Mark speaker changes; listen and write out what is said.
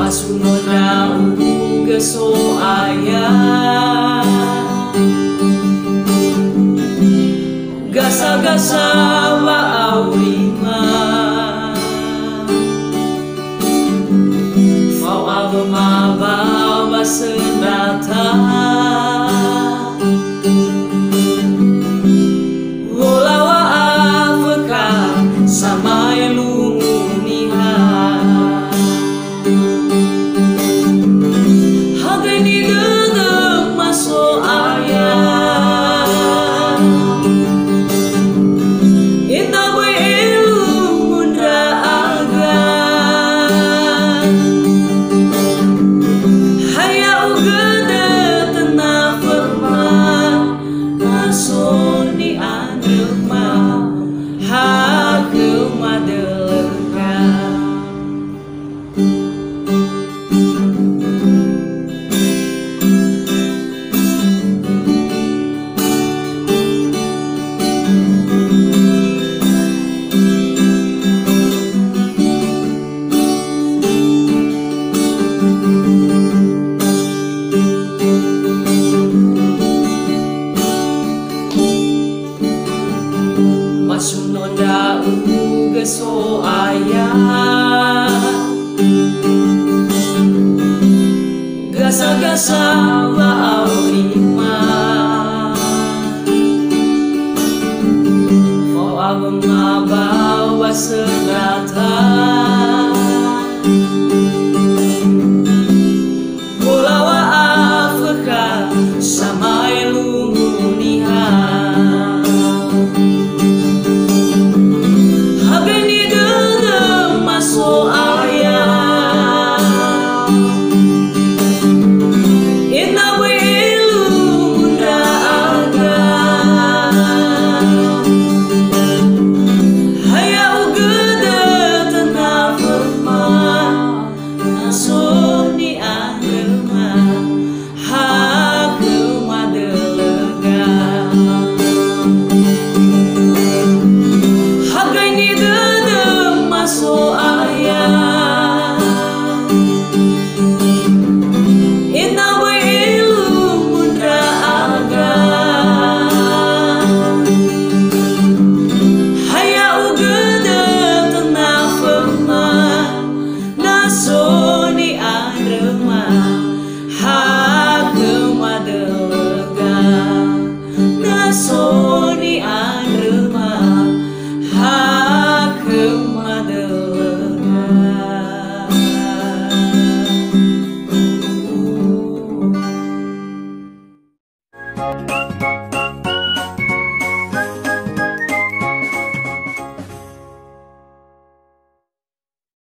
Speaker 1: Masunod uga so ayah gasa-gasa waawima mau mabawa senata walawa afka samay lumuniha hagay ni dedek maso ayah indah boy elu mundra aga hayau gede tenang firman maso ni andrema hake madelerga masunod uga so ayah gasa-gasa waawima mau mabawa senata walawa afka samay lumuniha so ayah indah boy elu mundra aga hayau gede tenang firman naso ni andrema hake madelega hagay ni dedek maso indah boy elu mundra aga hayau gede tenang firman naso ni andrema hake madelega naso ni andrema hake madelega.